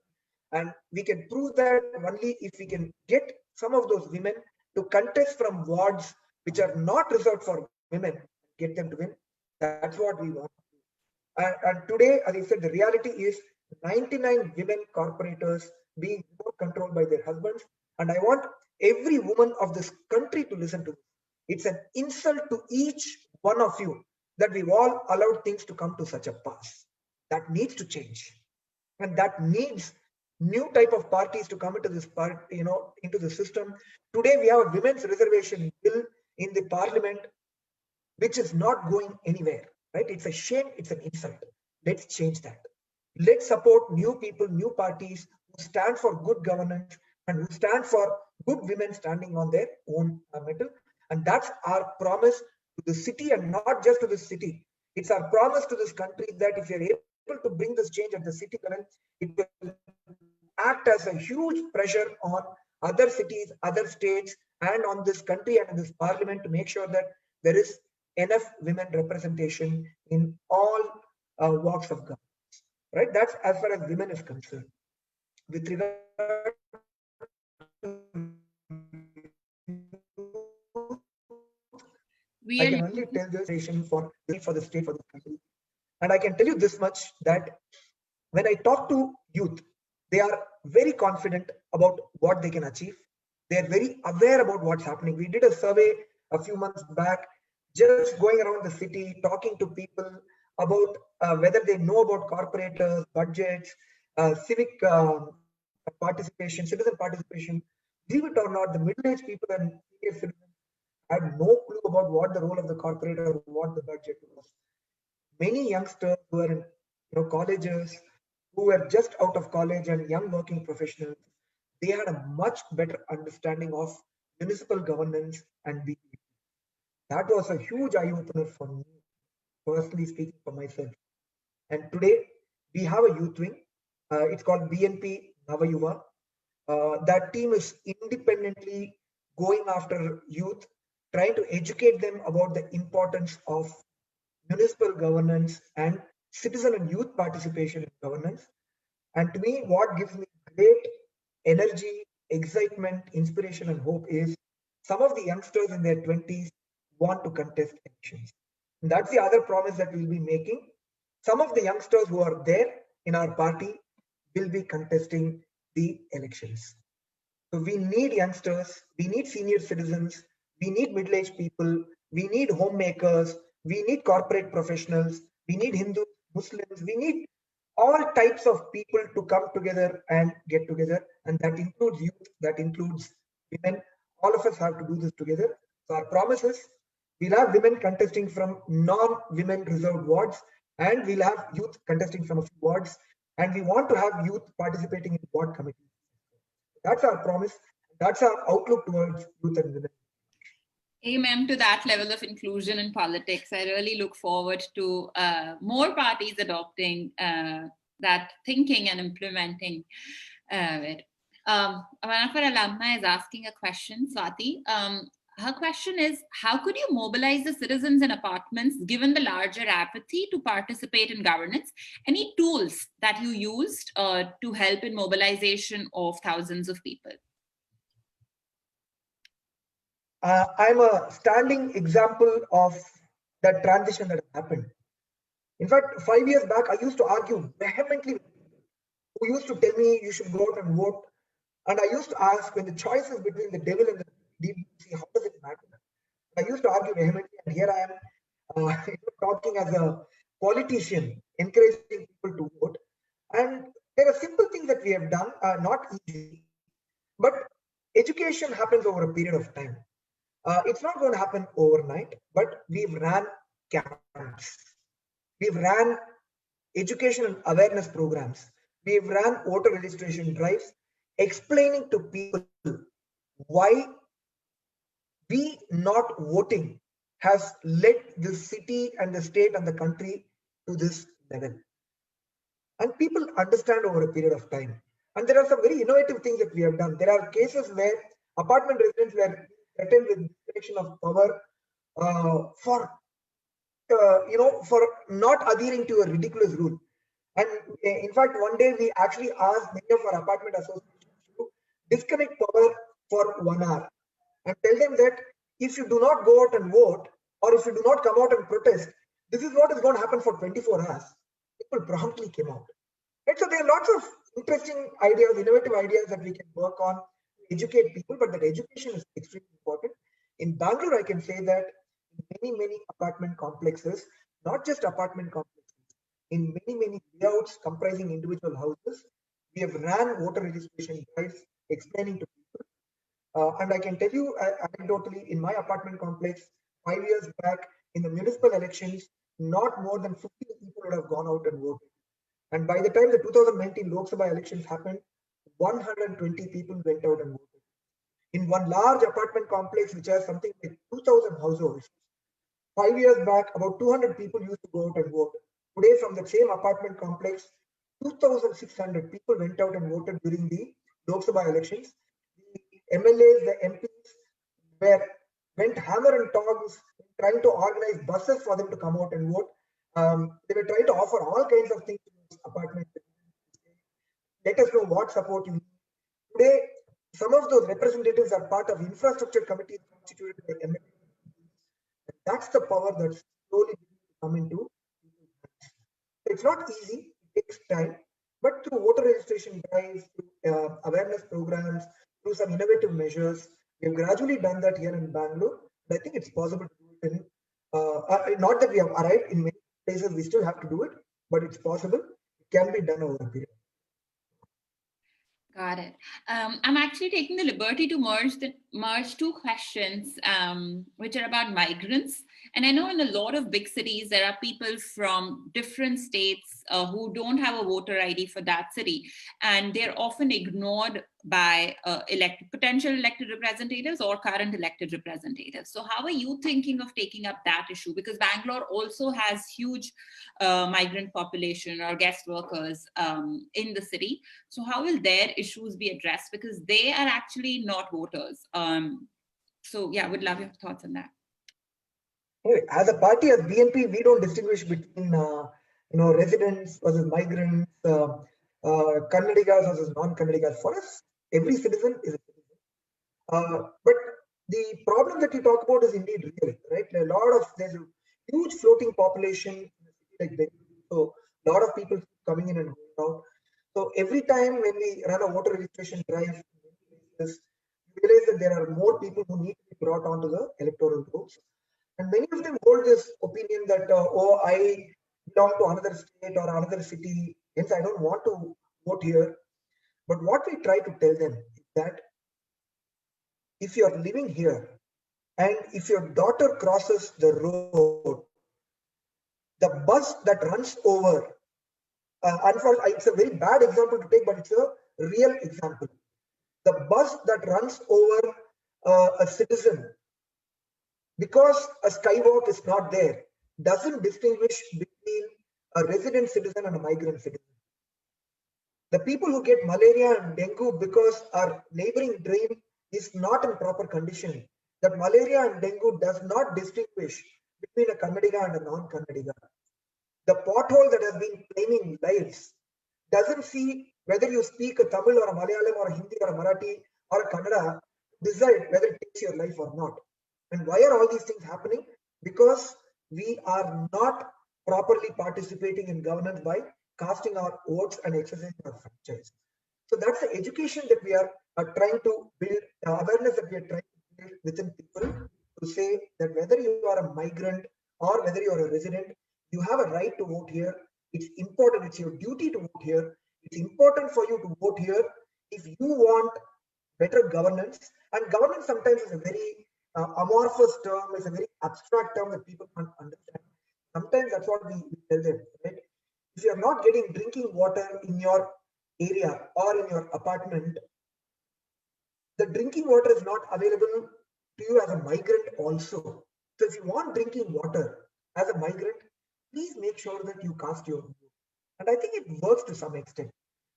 And we can prove that only if we can get some of those women to contest from wards which are not reserved for women, get them to win. That's what we want. And today, as I said, the reality is 99 women corporators being more controlled by their husbands. And I want every woman of this country to listen to this. It's an insult to each one of you that we've all allowed things to come to such a pass. That needs to change. And that needs new type of parties to come into this part, into the system. Today, we have a women's reservation bill in the parliament which is not going anywhere, right? It's a shame, it's an insult. Let's change that. Let's support new people, new parties who stand for good governance and who stand for good women standing on their own metal. And that's our promise to the city, and not just to the city. It's our promise to this country that if you're able to bring this change at the city level, it will act as a huge pressure on other cities, other states, and on this country and in this parliament to make sure that there is enough women representation in all walks of government. Right? That's as far as women is concerned. With regard We I are can only tell this for the state, for the country. And I can tell you this much, that when I talk to youth, they are very confident about what they can achieve. They are very aware about what's happening. We did a survey a few months back, just going around the city, talking to people about whether they know about corporators, budgets, civic participation, citizen participation. Believe it or not, the middle-aged people and senior citizens had no clue about what the role of the corporator, what the budget was. Many youngsters who are in colleges, who were just out of college, and young working professionals, they had a much better understanding of municipal governance and behavior. That was a huge eye opener for me, personally speaking, for myself. And today we have a youth wing. It's called BNP NavaYuva. That team is independently going after youth, trying to educate them about the importance of municipal governance and citizen and youth participation in governance. And to me, what gives me great energy, excitement, inspiration, and hope is some of the youngsters in their 20s want to contest elections. And that's the other promise that we'll be making. Some of the youngsters who are there in our party will be contesting the elections. So we need youngsters, we need senior citizens, we need middle-aged people, we need homemakers, we need corporate professionals, we need Hindus, Muslims, we need all types of people to come together and get together. And that includes youth, that includes women. All of us have to do this together. So our promise is we'll have women contesting from non-women reserved wards, and we'll have youth contesting from a few wards, and we want to have youth participating in ward committees. That's our promise. That's our outlook towards youth and women. Amen to that level of inclusion in politics. I really look forward to more parties adopting that thinking and implementing it. One of our alumni is asking a question, Swati. Her question is, how could you mobilize the citizens in apartments given the larger apathy to participate in governance? Any tools that you used to help in mobilization of thousands of people? I'm a standing example of that transition that happened. In fact, 5 years back, I used to argue vehemently with people who used to tell me you should go out and vote. And I used to ask, when the choice is between the devil and the DBC, how does it matter? I used to argue vehemently, and here I am talking as a politician, encouraging people to vote. And There are simple things that we have done, not easy, but education happens over a period of time. It's not going to happen overnight, but we've ran camps. We've ran education and awareness programs. We've ran voter registration drives explaining to people why we not voting has led the city and the state and the country to this level. And people understand over a period of time. And there are some very innovative things that we have done. There are cases where apartment residents were threatened with disconnection of power for for not adhering to a ridiculous rule. And in fact, one day we actually asked many of our apartment associations to disconnect power for 1 hour and tell them that if you do not go out and vote, or if you do not come out and protest, this is what is going to happen for 24 hours. People promptly came out. Right? So there are lots of interesting ideas, innovative ideas that we can work on to educate people, but that education is extremely important. In Bangalore, I can say that many apartment complexes, not just apartment complexes, in many layouts comprising individual houses, we have ran voter registration drives explaining to people. And I can tell you anecdotally, in my apartment complex, 5 years back in the municipal elections, not more than 50 people would have gone out and voted. And by the time the 2019 Lok Sabha elections happened, 120 people went out and voted. In one large apartment complex, which has something like 2,000 households, 5 years back, about 200 people used to go out and vote. Today, from the same apartment complex, 2,600 people went out and voted during the Lok Sabha elections. The MLAs, the MPs went hammer and tongs trying to organize buses for them to come out and vote. They were trying to offer all kinds of things to those apartments. Let us know what support you need. Today, some of those representatives are part of infrastructure committees constituted by MLAs. That's the power that's slowly come into. It's not easy, it takes time, but through voter registration drives, through awareness programs, through some innovative measures, we've gradually done that here in Bangalore. And I think it's possible to do it in, not that we have arrived in many places, we still have to do it, but it's possible. It can be done over a period. Got it. I'm actually taking the liberty to merge two questions, which are about migrants. And I know in a lot of big cities, there are people from different states who don't have a voter ID for that city. And they're often ignored by potential elected representatives or current elected representatives. So how are you thinking of taking up that issue? Because Bangalore also has huge migrant population or guest workers in the city. So how will their issues be addressed? Because they are actually not voters. So yeah, would love your thoughts on that. Anyway, as a party, as BNP, we don't distinguish between residents versus migrants, Kannadigas versus non-Kannadigas. For us, every citizen is a citizen. But the problem that you talk about is indeed real, right? There's a huge floating population in a city like Bengaluru. So a lot of people coming in and going out. So every time when we run a voter registration drive, we realize that there are more people who need to be brought onto the electoral rolls. And many of them hold this opinion that, I belong to another state or another city, hence I don't want to vote here. But what we try to tell them is that if you're living here and if your daughter crosses the road, the bus that runs over, unfortunately, it's a very bad example to take, but it's a real example. The bus that runs over a citizen, because a skywalk is not there, doesn't distinguish between a resident citizen and a migrant citizen. The people who get malaria and dengue because our neighboring drain is not in proper condition, that malaria and dengue does not distinguish between a Kannadiga and a non-Kannadiga. The pothole that has been claiming lives doesn't see whether you speak a Tamil or a Malayalam or a Hindi or a Marathi or a Kannada, decide whether it takes your life or not. And why are all these things happening? Because we are not properly participating in governance by casting our votes and exercising our franchise. So that's the education that we are trying to build, awareness that we are trying to build within people to say that whether you are a migrant or whether you are a resident, you have a right to vote here. It's important. It's your duty to vote here. It's important for you to vote here if you want better governance. And governance sometimes is a very amorphous term, is a very abstract term that people can't understand. Sometimes that's what we tell them, right? If you're not getting drinking water in your area or in your apartment, the drinking water is not available to you as a migrant also. So if you want drinking water as a migrant, please make sure that you cast your vote. And I think it works to some extent.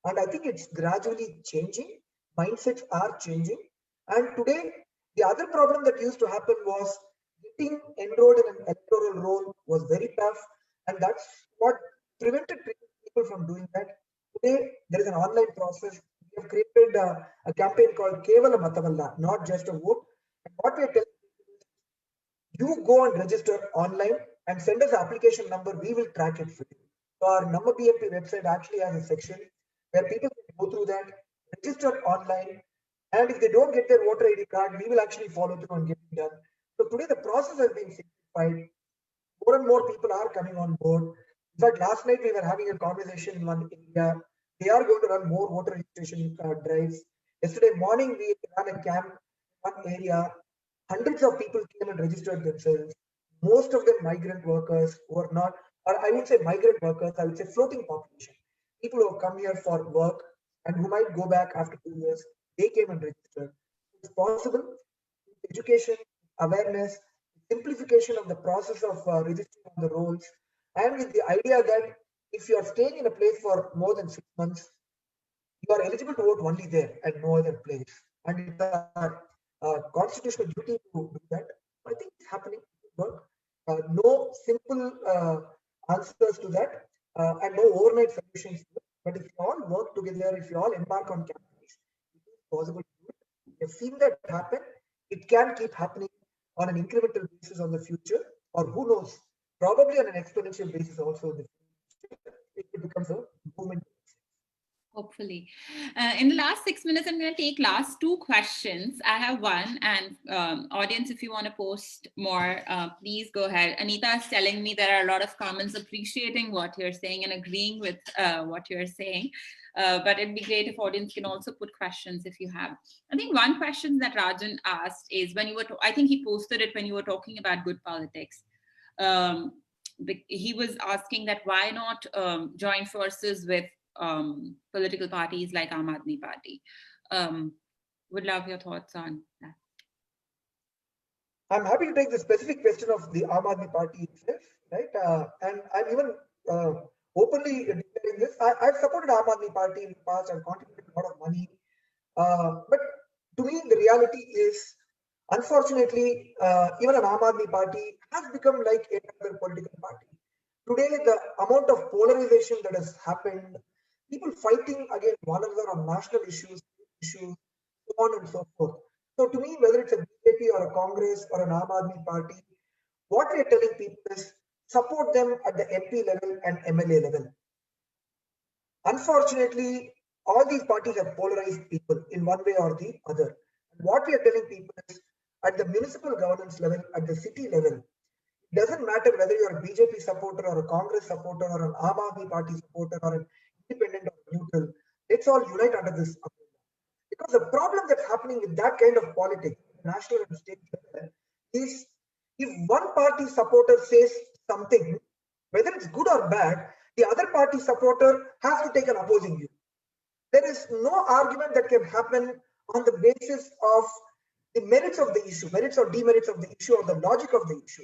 And I think it's gradually changing. Mindsets are changing. And today, the other problem that used to happen was getting enrolled in an electoral role was very tough. And that's what prevented people from doing that. Today, there is an online process. We have created a campaign called Kevala Matavalla, not just a vote. And what we are telling you, go and register online and send us the application number. We will track it for you. So our Number BMP website actually has a section where people can go through that, register online, and if they don't get their voter ID card, we will actually follow through and get it done. So today the process has been simplified. More and more people are coming on board. In fact, last night we were having a conversation in one area. They are going to run more voter registration drives. Yesterday morning we ran a camp in one area. Hundreds of people came and registered themselves. Most of them migrant workers who are not, or I would say migrant workers, I would say floating population. People who have come here for work and who might go back after 2 years, they came and registered. It's possible. Education, awareness, simplification of the process of registering on the rolls, and with the idea that if you are staying in a place for more than 6 months, you are eligible to vote only there and no other place. And it's our constitutional duty to do that. I think it's happening. Work. No simple answers to that, and no overnight solutions. But if you all work together, if you all embark on campaigns, it is possible to do it. We've seen that happen. It can keep happening on an incremental basis on the future, or who knows, probably on an exponential basis also in the future. It becomes a movement. Hopefully. In the last 6 minutes, I'm going to take last two questions. I have one, and audience, if you want to post more, please go ahead. Anita is telling me there are a lot of comments appreciating what you're saying and agreeing with what you're saying. But it'd be great if audience can also put questions if you have. I think one question that Rajan asked is when you were, I think he posted it when you were talking about good politics. He was asking that why not join forces with political parties like Aam Aadmi Party. Would love your thoughts on that. I'm happy to take the specific question of the Aam Aadmi Party itself, right? And I'm even openly declaring this. I've supported Aam Aadmi Party in the past. I've contributed a lot of money. But to me, the reality is, unfortunately, even an Aam Aadmi Party has become like any other political party. Today, the amount of polarization that has happened, people fighting against one another on national issues, so on and so forth. So to me, whether it's a BJP or a Congress or an Aam Aadmi Party, what we are telling people is support them at the MP level and MLA level. Unfortunately, all these parties have polarized people in one way or the other. And what we are telling people is at the municipal governance level, at the city level, it doesn't matter whether you're a BJP supporter or a Congress supporter or an Aam Aadmi Party supporter or an independent or neutral. Let's all unite under this umbrella. Because the problem that's happening with that kind of politics, national and state level, is if one party supporter says something, whether it's good or bad, the other party supporter has to take an opposing view. There is no argument that can happen on the basis of the merits of the issue, merits or demerits of the issue, or the logic of the issue.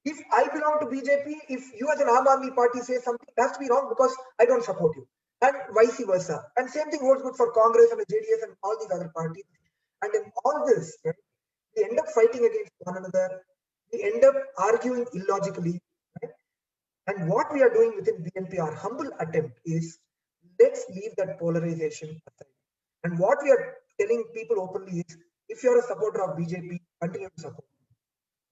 If I belong to BJP, if you as an Aam Aadmi Party say something, it has to be wrong because I don't support you, and vice versa. And same thing holds good for Congress and the JDS and all these other parties. And in all this, right, we end up fighting against one another. We end up arguing illogically. Right? And what we are doing within BNP, our humble attempt is, let's leave that polarization aside. And what we are telling people openly is, if you're a supporter of BJP, continue to support them.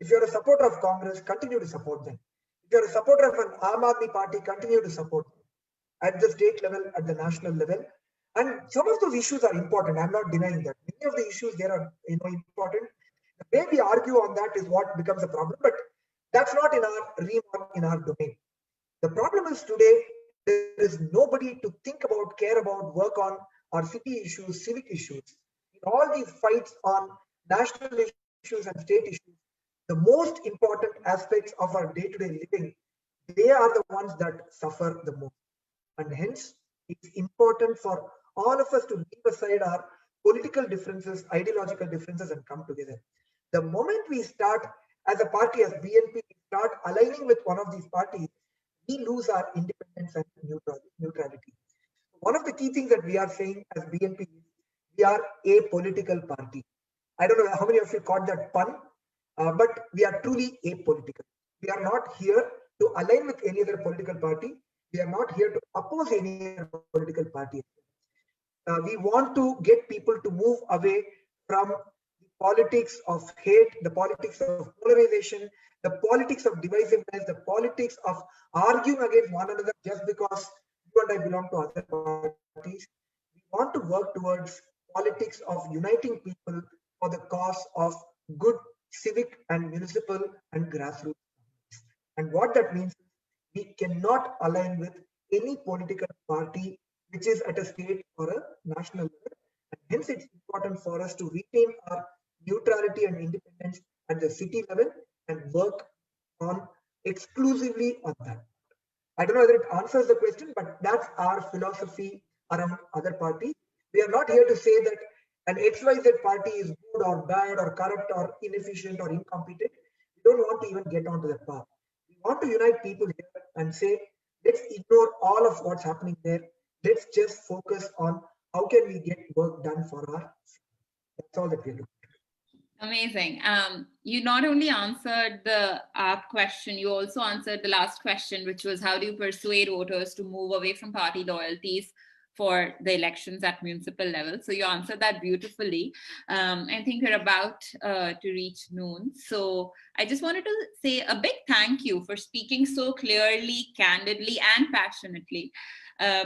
If you're a supporter of Congress, continue to support them. If you're a supporter of an Aam Aadmi Party, continue to support them at the state level, at the national level. And some of those issues are important. I'm not denying that. Many of the issues there are important. The way we argue on that is what becomes a problem, but that's not in our realm or in our domain. The problem is today There is nobody to think about, care about, work on our city issues, civic issues. In all these fights on national issues and state issues, the most important aspects of our day-to-day living, they are the ones that suffer the most. And hence, it's important for all of us to leave aside our political differences, ideological differences, and come together. The moment we start, as a party, as BNP, start aligning with one of these parties, we lose our independence and neutrality. One of the key things that we are saying as BNP is we are a political party. I don't know how many of you caught that pun, but we are truly apolitical. We are not here to align with any other political party. We are not here to oppose any other political party. We want to get people to move away from the politics of hate, the politics of polarization, the politics of divisiveness, the politics of arguing against one another just because you and I belong to other parties. We want to work towards politics of uniting people for the cause of good civic and municipal and grassroots. And what that means is we cannot align with any political party which is at a state or a national level. And hence, it's important for us to retain our neutrality and independence at the city level and work on exclusively on that. I don't know whether it answers the question, but that's our philosophy around other parties. We are not here to say that an XYZ party is good or bad or corrupt or inefficient or incompetent. We don't want to even get onto that path. We want to unite people here and say, let's ignore all of what's happening there. Let's just focus on how can we get work done for our. That's all that we're doing. Amazing. You not only answered the question, you also answered the last question, which was how do you persuade voters to move away from party loyalties for the elections at municipal level? So you answered that beautifully. I think we're about to reach noon. So I just wanted to say a big thank you for speaking so clearly, candidly, and passionately.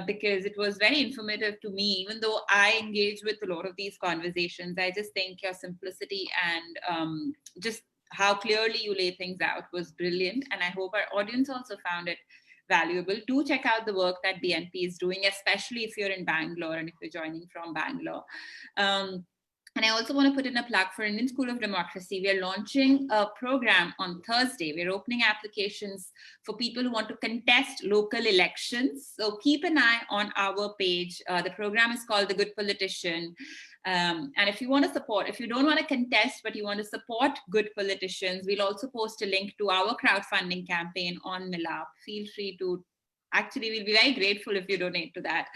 Because it was very informative to me, even though I engage with a lot of these conversations. I just think your simplicity and just how clearly you lay things out was brilliant. And I hope our audience also found it valuable. Do check out the work that BNP is doing, especially if you're in Bangalore and if you're joining from Bangalore. And I also want to put in a plug for Indian School of Democracy. We are launching a program on Thursday. We're opening applications for people who want to contest local elections. So keep an eye on our page. The program is called The Good Politician. And if you want to support, if you don't want to contest, but you want to support good politicians, we'll also post a link to our crowdfunding campaign on Milap. Feel free to. Actually, we'll be very grateful if you donate to that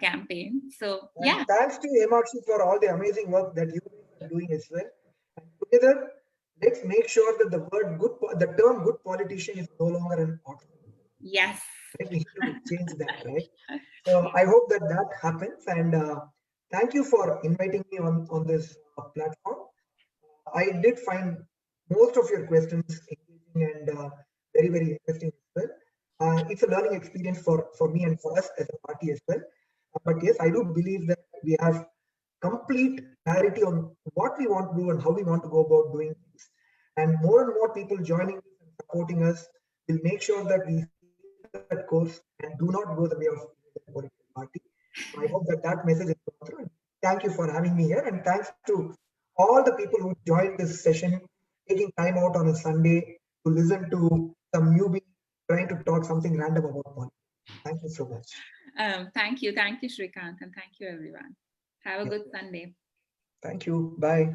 campaign. So, yeah. And thanks to Emakshi for all the amazing work that you are doing as well. And together, let's make sure that the term good politician is no longer an option. Yes. Right? We need to change that, right? So I hope that happens. And thank you for inviting me on this platform. I did find most of your questions engaging and very, very interesting as well. It's a learning experience for me and for us as a party as well. But yes, I do believe that we have complete clarity on what we want to do and how we want to go about doing things. And more people joining us and supporting us will make sure that we stay that course and do not go the way of the political party. So I hope that message is gone through. Thank you for having me here, and thanks to all the people who joined this session, taking time out on a Sunday to listen to some newbie trying to talk something random about politics. Thank you so much. Thank you, Srikanth, and thank you, everyone. Have a good Sunday. Thank you. Bye.